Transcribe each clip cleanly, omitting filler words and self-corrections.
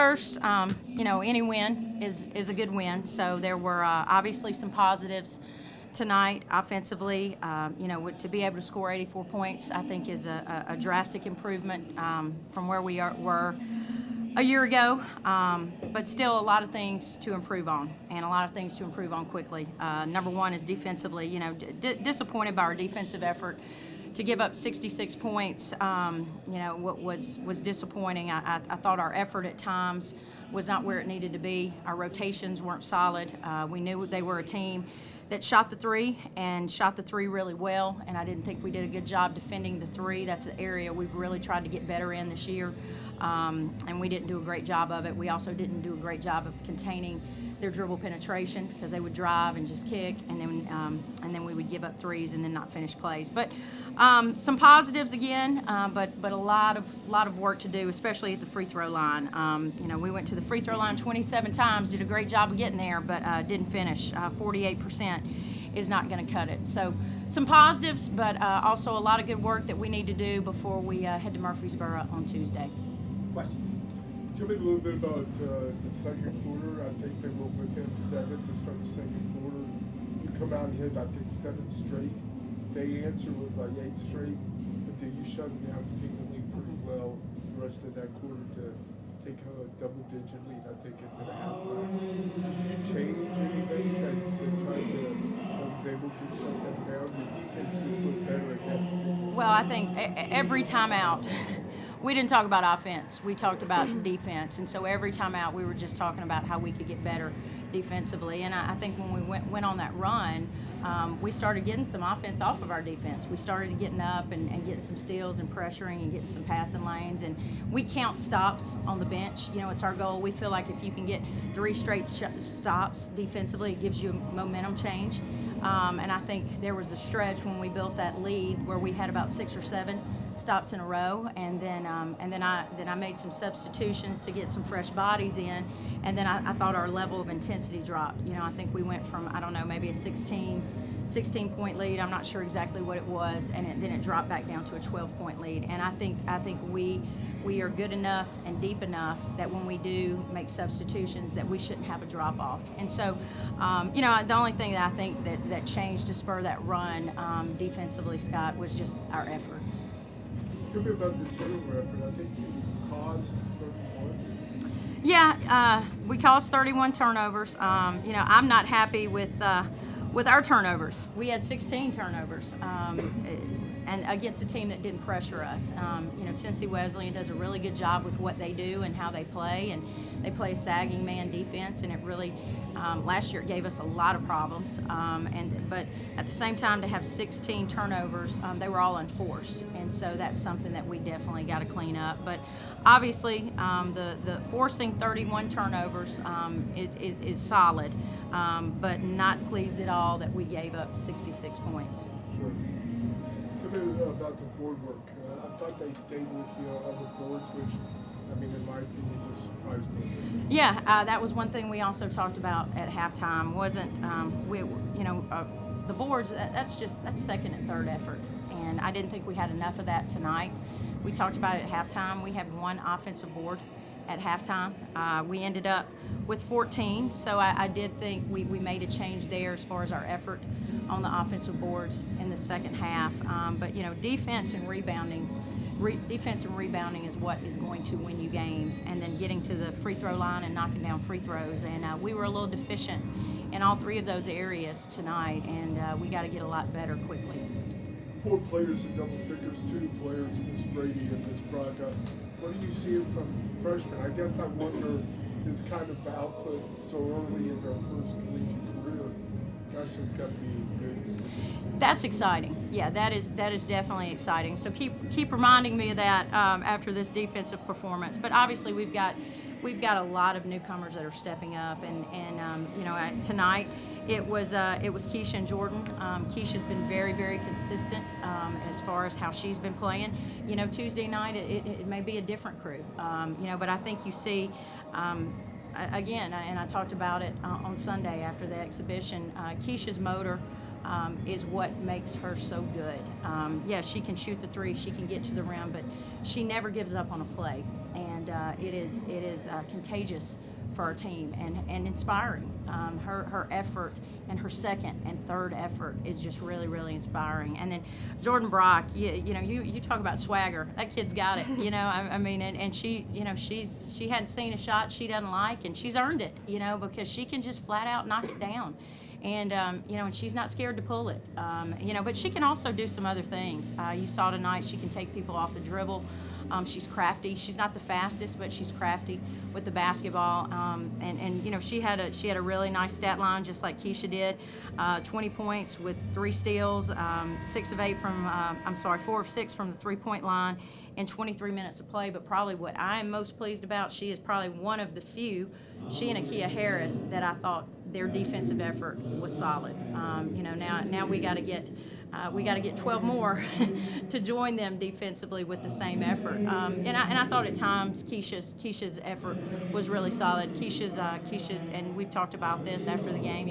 first, you know, any win is a good win. So there were obviously some positives tonight offensively. You know, to be able to score 84 points, I think is a drastic improvement from where we were a year ago, but still a lot of things to improve on, and a lot of things to improve on quickly. Number one is defensively. You know, disappointed by our defensive effort. To give up 66 points, you know, what was disappointing. I thought our effort at times was not where it needed to be. Our rotations weren't solid. We knew they were a team that shot the three really well, and I didn't think we did a good job defending the three. That's an area we've really tried to get better in this year, and we didn't do a great job of it. We also didn't do a great job of containing their dribble penetration, because they would drive and just kick, and then we would give up threes and then not finish plays. But some positives again, but a lot of work to do, especially at the free throw line. You know, we went to the free throw line 27 times, did a great job of getting there, but didn't finish. 48% is not going to cut it. So some positives, but also a lot of good work that we need to do before we head to Murfreesboro on Tuesday. Questions? Tell me a little bit about the second quarter. I think they were within 7 to start the second quarter. You come out and hit, I think, 7 straight. They answer with like 8 straight, but then you shut them down seemingly pretty well the rest of that quarter to take a double-digit lead, I think, into the halftime. Did you change anything that tried to was able to shut them down? The defense just was better at that particular. Well, I think every time out, we didn't talk about offense. We talked about defense. And so every time out, we were just talking about how we could get better defensively. And I think when we went on that run, we started getting some offense off of our defense. We started getting up and getting some steals and pressuring and getting some passing lanes. And we count stops on the bench. You know, it's our goal. We feel like if you can get 3 straight stops defensively, it gives you a momentum change. And I think there was a stretch when we built that lead where we had about 6 or 7 stops in a row, and then I made some substitutions to get some fresh bodies in, and then I thought our level of intensity dropped. You know, I think we went from, I don't know, maybe a 16-point lead. I'm not sure exactly what it was, and then it dropped back down to a 12-point lead. And I think we are good enough and deep enough that when we do make substitutions, that we shouldn't have a drop off. And so, you know, the only thing that I think that changed to spur that run defensively, Scott, was just our effort. Tell me about the turnover effort. I think you caused 31. Yeah, we caused 31 turnovers. You know, I'm not happy with our turnovers. We had 16 turnovers, and against a team that didn't pressure us. You know, Tennessee Wesleyan does a really good job with what they do and how they play, and they play sagging man defense, and it really last year it gave us a lot of problems. But at the same time, to have 16 turnovers, they were all unforced, and so that's something that we definitely got to clean up. But obviously, the forcing 31 turnovers is solid, but not pleased at all that we gave up 66 points. Sure. Tell me about the board work. I thought they stayed with the other boards, which, I mean, in my opinion, just surprised me. Yeah, that was one thing we also talked about at halftime. Wasn't the boards? That's second and third effort, and I didn't think we had enough of that tonight. We talked about it at halftime. We had 1 offensive board at halftime. We ended up with 14, so I did think we made a change there as far as our effort on the offensive boards in the second half. But you know, defense and rebounding is what is going to win you games, and then getting to the free throw line and knocking down free throws. And we were a little deficient in all 3 of those areas tonight, and we got to get a lot better quickly. 4 players in double figures, 2 players, Miss Brady and Miss Braga. What do you see from freshmen? I guess I wonder, this kind of output so early in their first collegiate career, that's just got to be good. That's exciting. Yeah, that is definitely exciting. So keep reminding me of that after this defensive performance. But obviously we've got a lot of newcomers that are stepping up, and you know, tonight it was Kesha and Jordan. Kesha's been very, very consistent as far as how she's been playing. You know, Tuesday night it may be a different crew. You know, but I think you see. Again, and I talked about it on Sunday after the exhibition, Kesha's motor is what makes her so good. Yeah, she can shoot the three, she can get to the rim, but she never gives up on a play, and it is contagious for our team and inspiring. Her effort and her second and third effort is just really, really inspiring. And then Jordan Brock, you talk about swagger. That kid's got it. I mean, and she, she hadn't seen a shot she doesn't like, and she's earned it. Because she can just flat out knock it down. And, and she's not scared to pull it. But she can also do some other things. You saw tonight she can take people off the dribble. She's crafty. She's not the fastest, but she's crafty with the basketball. She had a really nice stat line, just like Kesha did. 20 points with 3 steals, 4 of 6 from the 3-point line, in 23 minutes of play. But probably what I am most pleased about, she is probably one of the few, she and Akia Harris, that I thought their defensive effort was solid. Now we got to get 12 more to join them defensively with the same effort. And I thought at times Kesha's effort was really solid. Kesha's, and we've talked about this after the game.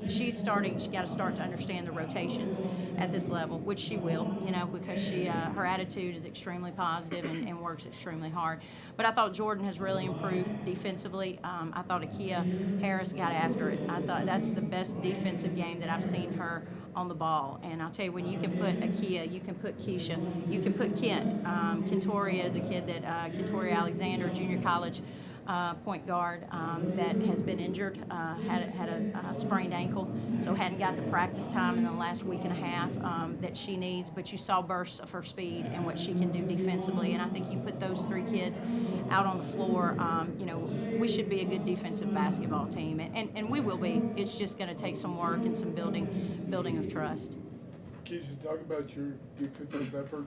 She got to start to understand the rotations at this level, which she will. Because her attitude is extremely positive and works extremely hard. But I thought Jordan has really improved defensively. I thought Akia Harris got after it. I thought that's the best defensive game that I've seen her on the ball. And I'll tell you, when you can put Akia, you can put Kesha, you can put Kent. Kentoria is a kid that, Kentoria Alexander, junior college point guard that has been injured, had a sprained ankle, so hadn't got the practice time in the last week and a half that she needs. But you saw bursts of her speed and what she can do defensively. And I think you put those 3 kids out on the floor, we should be a good defensive basketball team, and we will be. It's just going to take some work and some building of trust. Kesha, talk about your defensive effort.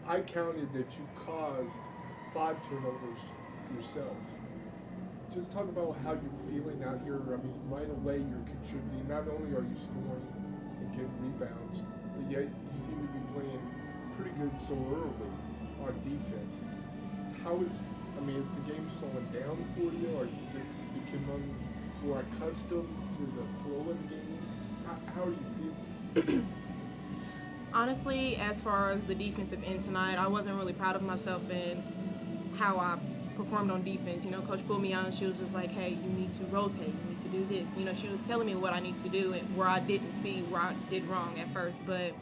I counted that you caused 5 turnovers yourself. Just talk about how you're feeling out here. I mean, right away you're contributing. Not only are you scoring and getting rebounds, but yet you seem to be playing pretty good so early on defense. Is the game slowing down for you, or you just become more accustomed to the flow of the game? How are you feeling? Honestly, as far as the defensive end tonight, I wasn't really proud of myself in how I performed on defense. Coach pulled me out and she was just like, hey, you need to rotate, you need to do this. She was telling me what I need to do and where I didn't see where I did wrong at first. But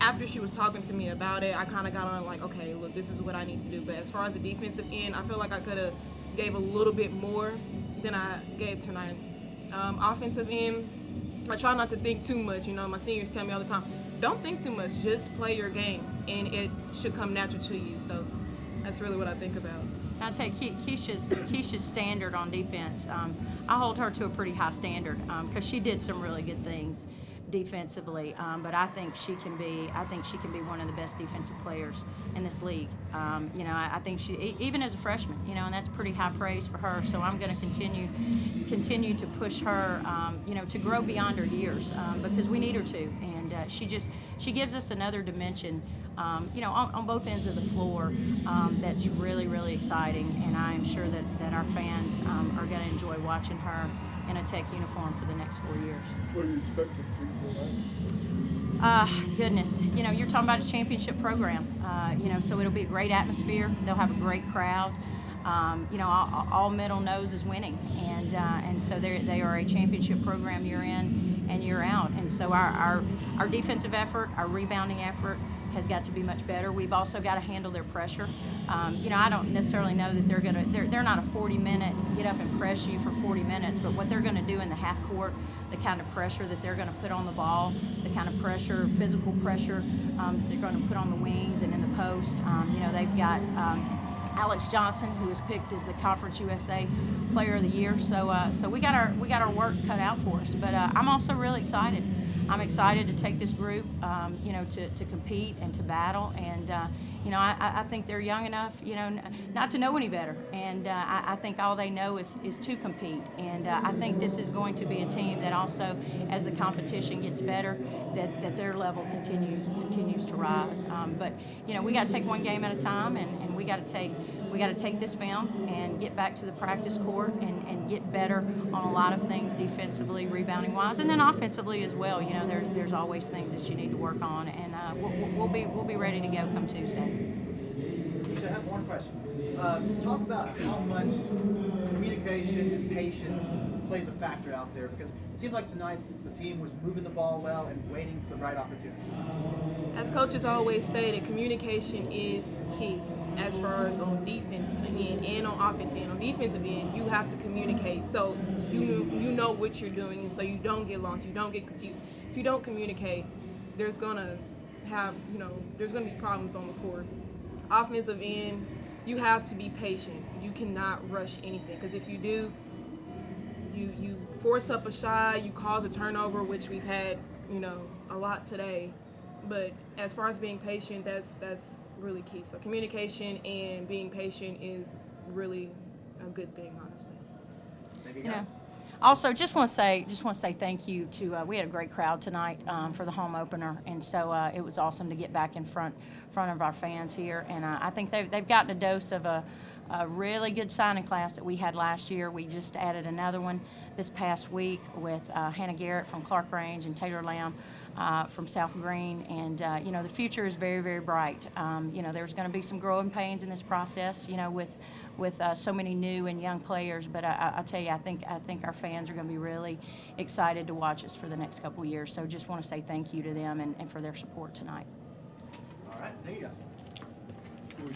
after she was talking to me about it, I kind of got on like, okay, look, this is what I need to do. But as far as the defensive end, I feel like I could have gave a little bit more than I gave tonight. Offensive end, I try not to think too much. My seniors tell me all the time, don't think too much, just play your game, and it should come natural to you. So that's really what I think about. I'll tell you, Kesha's standard on defense, I hold her to a pretty high standard because she did some really good things defensively, but I think she can be one of the best defensive players in this league. I think she, even as a freshman, and that's pretty high praise for her. So I'm going to continue to push her, to grow beyond her years because we need her to. And she gives us another dimension, on both ends of the floor. That's really, really exciting, and I am sure that our fans are going to enjoy watching her in a Tech uniform for the next 4 years. What are you expecting Tuesday night? Goodness, you're talking about a championship program. So it'll be a great atmosphere. They'll have a great crowd. All Middle knows is winning, and so they are a championship program year in and year out. And so our defensive effort, our rebounding effort, has got to be much better. We've also got to handle their pressure. I don't necessarily know that they're not a 40-minute get up and press you for 40 minutes, but what they're going to do in the half court, the kind of pressure that they're going to put on the ball, the kind of pressure, physical pressure that they're going to put on the wings and in the post. They've got Alex Johnson, who was picked as the Conference USA Player of the Year. So we got our work cut out for us. But I'm also really excited. I'm excited to take this group, to compete and to battle. And, I think they're young enough, not to know any better. And I think all they know is to compete. And I think this is going to be a team that also, as the competition gets better, that their level continues to rise. But, we got to take one game at a time, and we got to take this film and get back to the practice court and get better on a lot of things defensively, rebounding wise, and then offensively as well. know, there's always things that you need to work on, and we'll be ready to go come Tuesday. Kesha, I have one question. Talk about how much communication and patience plays a factor out there, because it seemed like tonight the team was moving the ball well and waiting for the right opportunity. As coaches always stated, communication is key as far as on defensive end and on offensive end. On defensive end, you have to communicate so you know what you're doing, and so you don't get lost, you don't get confused. If you don't communicate, there's gonna be problems on the court. Offensive end, you have to be patient. You cannot rush anything, because if you do, you force up a shot, you cause a turnover, which we've had, a lot today. But as far as being patient, that's really key. So communication and being patient is really a good thing, honestly. Thank you, guys. Also, just want to say thank you to. We had a great crowd tonight for the home opener, and so it was awesome to get back in front of our fans here. And I think they've gotten a dose of a really good signing class that we had last year. We just added another one this past week with Hannah Garrett from Clark Range and Taylor Lamb from South Green, and the future is very, very bright. There's going to be some growing pains in this process, with so many new and young players. But I'll tell you, I think our fans are going to be really excited to watch us for the next couple of years. So just want to say thank you to them and for their support tonight. All right, thank you, guys. Well,